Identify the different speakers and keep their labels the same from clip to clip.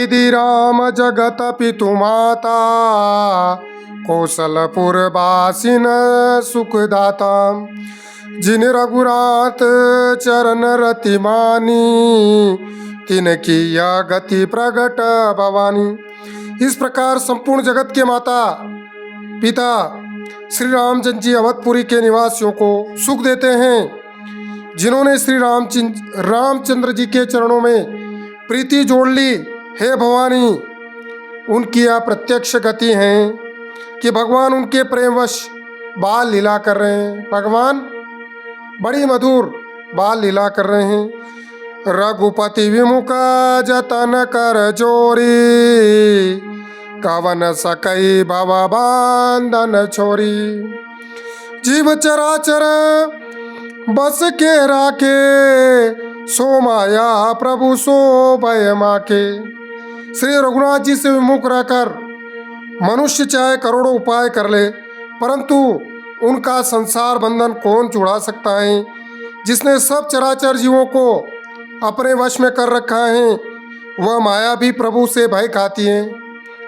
Speaker 1: विधि राम जगत पितु माता, कौशलपुर वासिन सुखदाता। जिन रघुनाथ चरण रति मानी, तिनकी यह गति प्रगट भवानी। इस प्रकार संपूर्ण जगत के माता पिता श्री रामचंद्र जी अवधपुरी के निवासियों को सुख देते हैं। जिन्होंने श्री रामचंद्र जी के चरणों में प्रीति जोड़ ली, हे भवानी, उनकी यह प्रत्यक्ष गति है कि भगवान उनके प्रेमवश बाल लीला कर रहे हैं। भगवान बड़ी मधुर बाल लीला कर रहे हैं। रघुपति विमुख जतन कर जोरी, कवन सकई भव बांधन छोरी। जीव चराचर बस के राखे, सो माया प्रभु सो भय माके। श्री रघुनाथ जी से विमुख रहकर मनुष्य चाहे करोड़ों उपाय कर ले, परंतु उनका संसार बंधन कौन छुड़ा सकता है। जिसने सब चराचर जीवों को अपने वश में कर रखा है, वह माया भी प्रभु से भय खाती है।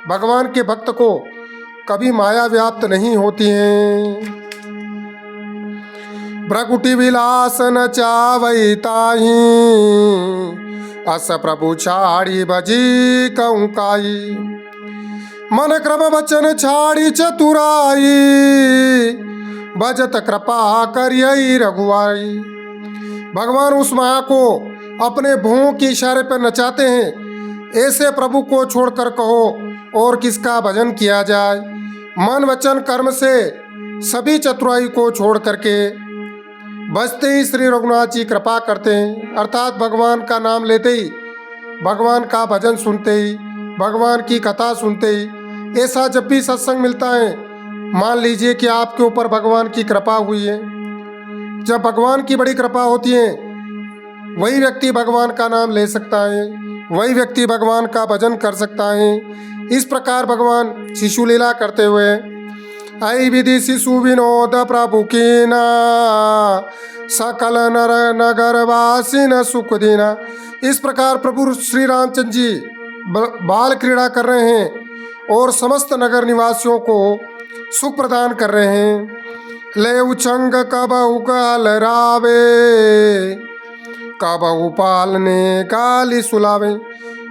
Speaker 1: भगवान के भक्त को कभी माया व्याप्त नहीं होती है। भ्रकुटी विलास न चावई ताही, अस प्रभु छाड़ी भजी कहूँ काई। मन क्रम वचन छाड़ी चतुराई, भजत कृपा करियई रघुआई। भगवान उस माया को अपने भुवों के इशारे पर नचाते हैं। ऐसे प्रभु को छोड़कर कहो और किसका भजन किया जाए। मन वचन कर्म से सभी चतुराई को छोड़ करके बजते ही श्री रघुनाथ जी कृपा करते हैं। अर्थात भगवान का नाम लेते ही, भगवान का भजन सुनते ही, भगवान की कथा सुनते ही, ऐसा जब भी सत्संग मिलता है, मान लीजिए कि आपके ऊपर भगवान की कृपा हुई है। जब भगवान की बड़ी कृपा होती है, वही व्यक्ति भगवान का नाम ले सकता है, वही व्यक्ति भगवान का भजन कर सकता है। इस प्रकार भगवान शिशु लीला करते हुए आई विधि शिशु विनोद प्रभु कीना, सकल नर नगर वासी न सुख दीना। इस प्रकार प्रभु श्री रामचंद्र जी बाल क्रीड़ा कर रहे हैं और समस्त नगर निवासियों को सुख प्रदान कर रहे हैं। ले उचंग कबहु काल रावे, कबहु पालने काली सुलावे।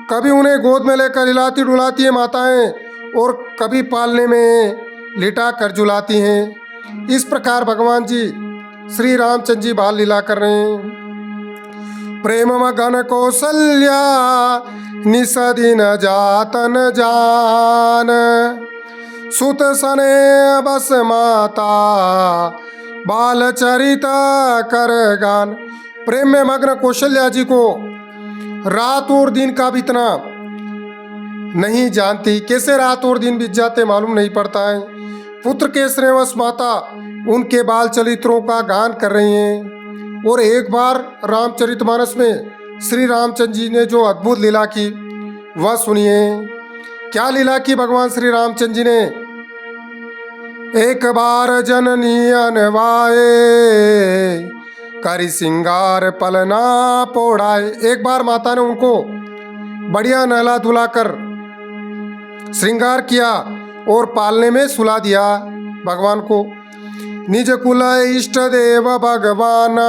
Speaker 1: कभी उन्हें गोद में लेकर हिलाती डुलाती है माताएं, और कभी पालने में लिटा कर झुलाती हैं। इस प्रकार भगवान जी श्री रामचंद्र जी बाल लीला कर रहे हैं। प्रेम मगन कौशल्या निसदीन जातन जान, सुत सने बस माता बाल चरिता कर गान। प्रेम में मग्न कौशल्या जी को रात और दिन का बीतना नहीं जानती। कैसे रात और दिन बीत जाते मालूम नहीं पड़ता है। पुत्र के स्नेहवश माता उनके बाल चरित्रों का गान कर रही हैं। और एक बार रामचरितमानस में श्री रामचंद्र जी ने जो अद्भुत लीला की, वह सुनिए। क्या लीला की भगवान श्री रामचंद्र जी ने। एक बार जननी अनवाए, करी सिंगार पलना पोड़ाए। एक बार माता ने उनको बढ़िया नहला धुला कर श्रृंगार किया और पालने में सुला दिया भगवान को। निज कुल इष्ट देव भगवाना,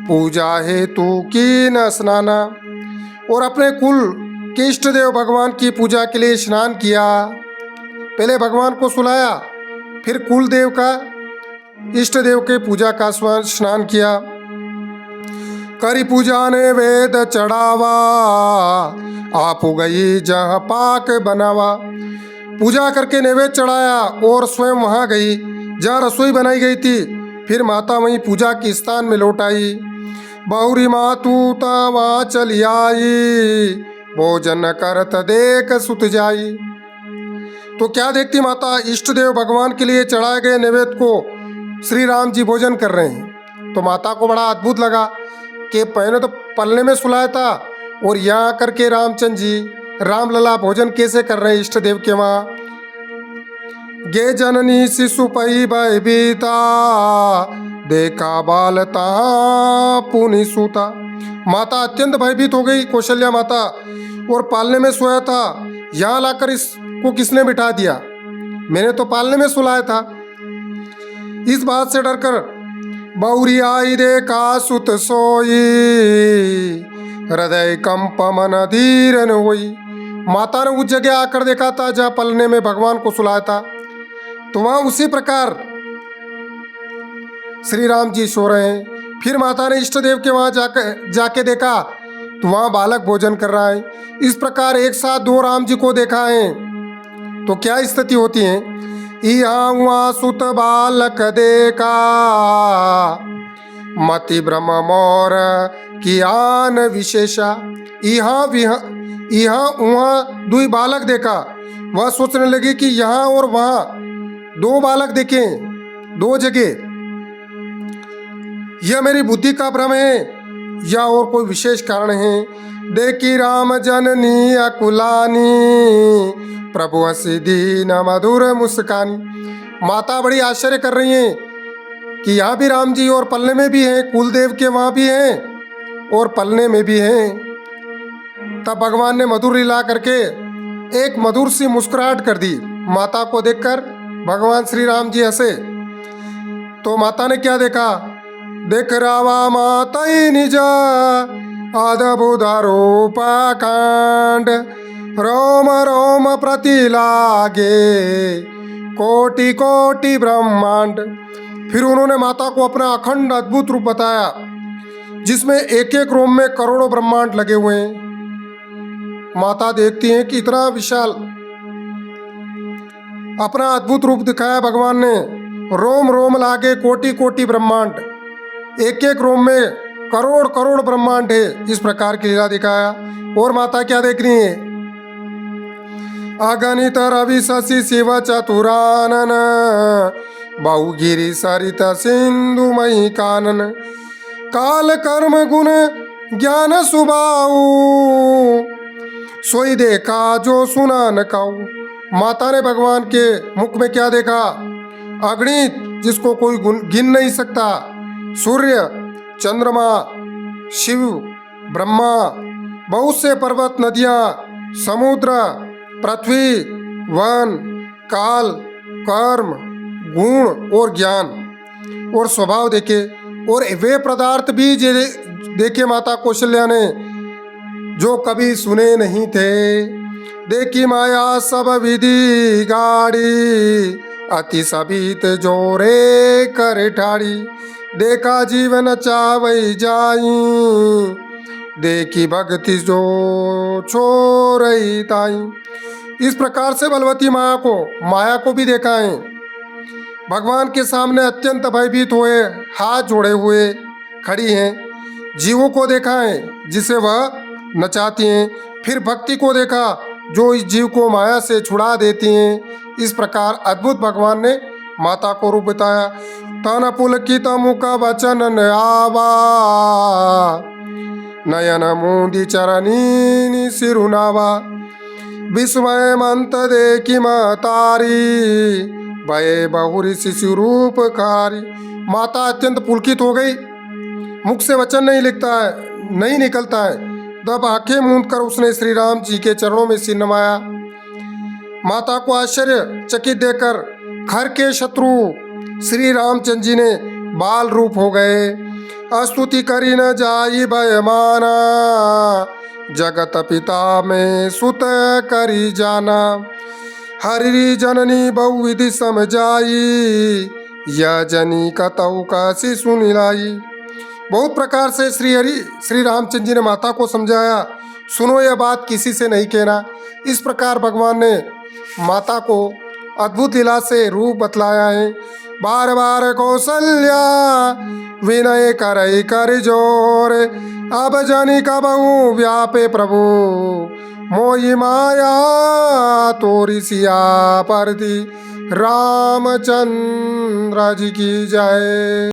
Speaker 1: पूजा हेतु की न स्नाना। और अपने कुल के इष्ट देव भगवान की पूजा के लिए स्नान किया। पहले भगवान को सुलाया, फिर कुल देव का, इष्ट देव के पूजा का स्नान किया। करी पूजा ने वेद चढ़ावा, आप गई जहाँ पाक बनावा। पूजा करके नैवेद्य चढ़ाया और स्वयं वहाँ गई जहाँ रसोई बनाई गई थी। फिर माता वहीं पूजा के स्थान में लौट आई। बहुरी मातू वहाँ चली आई, भोजन करत देख सुत जाई। तो क्या देखती माता, इष्ट देव भगवान के लिए चढ़ाए गए नैवेद्य को श्री राम जी भोजन कर रहे हैं। तो माता को बड़ा अद्भुत लगा कि पहले तो पलने में सुलाया था और यहाँ आकर के रामचंद्र जी रामलला भोजन कैसे कर रहे हैं इष्ट देव के वहाँ। गे जननी शिशु पई भयभीता, देखा बाल तहाँ पुनि सूता। माता अत्यंत भयभीत हो गई, कौशल्या माता, और पालने में सोया था, यहाँ लाकर इसको किसने बिठा दिया? मैंने तो पालने में सुलाया था। इस बात से डरकर बहुरी आई देखा सुत सोई, हृदय कंप मन धीरन हुई। माता ने उस जगह आकर देखा था जहाँ पलने में भगवान को सुलाया था, तो वहाँ उसी प्रकार श्री राम जी सो रहे हैं। फिर माता ने इष्ट देव के वहाँ जाके देखा तो वहाँ बालक भोजन कर रहा है। इस प्रकार एक साथ दो राम जी को देखा है तो क्या स्थिति होती है? यहाँ वहाँ सुत बालक देखा, मति ब्रह्म मोर की आन विशेषा। यहाँ वहाँ दुई बालक देखा, वह सोचने लगे कि यहाँ और वहाँ दो बालक देखे दो जगह, यह मेरी बुद्धि का भ्रम है या और कोई विशेष कारण है? देखी राम जननी अकुलानी, प्रभु हसी दीन मधुर मुस्कानी। माता बड़ी आश्चर्य कर रही हैं कि यहाँ भी राम जी और पलने में भी हैं, कुलदेव के वहाँ भी हैं और पलने में भी हैं। तब भगवान ने मधुर लीला करके एक मधुर सी मुस्कुराहट कर दी। माता को देखकर भगवान श्री राम जी हंसे। तो माता ने क्या देखा? देख रावा माता निज अद्भुत रूप कांड, रोम रोम प्रति लागे कोटि कोटि ब्रह्मांड। फिर उन्होंने माता को अपना अखंड अद्भुत रूप बताया जिसमें एक एक रोम में करोड़ों ब्रह्मांड लगे हुए हैं। माता देखती हैं कि इतना विशाल अपना अद्भुत रूप दिखाया भगवान ने। रोम रोम लागे कोटि कोटि ब्रह्मांड, एक एक रोम में करोड़ करोड़ ब्रह्मांड है। इस प्रकार की लीला दिखाया। और माता क्या देख रही है? अगणित रवि शशि शिव चतुरानन, बहुगिरी सरित सिंधु मही कानन, काल कर्म गुण ज्ञान सुबाऊ, सोई देखा जो सुना न काऊ। माता ने भगवान के मुख में क्या देखा? अगणित, जिसको कोई गिन नहीं सकता, सूर्य, चंद्रमा, शिव, ब्रह्मा, बहुत से पर्वत, नदियाँ, समुद्र, पृथ्वी, वन, काल, कर्म, गुण और ज्ञान और स्वभाव देखे। और वे पदार्थ भी देखे माता कौशल्या ने जो कभी सुने नहीं थे। देखी माया सब विधि गाड़ी, अति सबीत जोरे कर ठाड़ी, देखा जीवन चावई जाई, देखी भक्ति जो छोरई ताई। इस प्रकार से बलवती माया को भी देखा है। भगवान के सामने अत्यंत भयभीत हुए हाथ जोड़े हुए खड़ी हैं। जीवों को देखा है जिसे वह नचाती हैं। फिर भक्ति को देखा जो इस जीव को माया से छुड़ा देती हैं। इस प्रकार अद्भुत भगवान ने माता को रूप बताया। तन पुलकित मुख वचन आवा, नयन मूंदी चरनी सिरुनावा, विस्मय मंत देखी महतारी, भय बहुरी शिशु रूप खारी। माता अत्यंत पुलकित हो गई। मुख से वचन नहीं निकलता है। तब आंखें मूंद कर उसने श्री राम जी के चरणों में सिर नवाया। माता को आश्चर्य चकित देकर खर के शत्रु श्री रामचंद्र जी ने बाल रूप हो गए। स्तुति करी न जाई भयमाना, जगत पिता में सुत करी जाना, हरि जननी बहुविधि समझाई, यह जनी कतऊ काशी सुनिलाई। बहुत प्रकार से श्री रामचंद्र जी ने माता को समझाया, सुनो यह बात किसी से नहीं कहना। इस प्रकार भगवान ने माता को अद्भुत लीला से रूप बतलाया है। बार बार कौशल्या विनय करई कर जोर, अब जनी कबहू व्यापे प्रभु, मोहि माया तोरी सिया परदी। रामचंद्र जी की जय।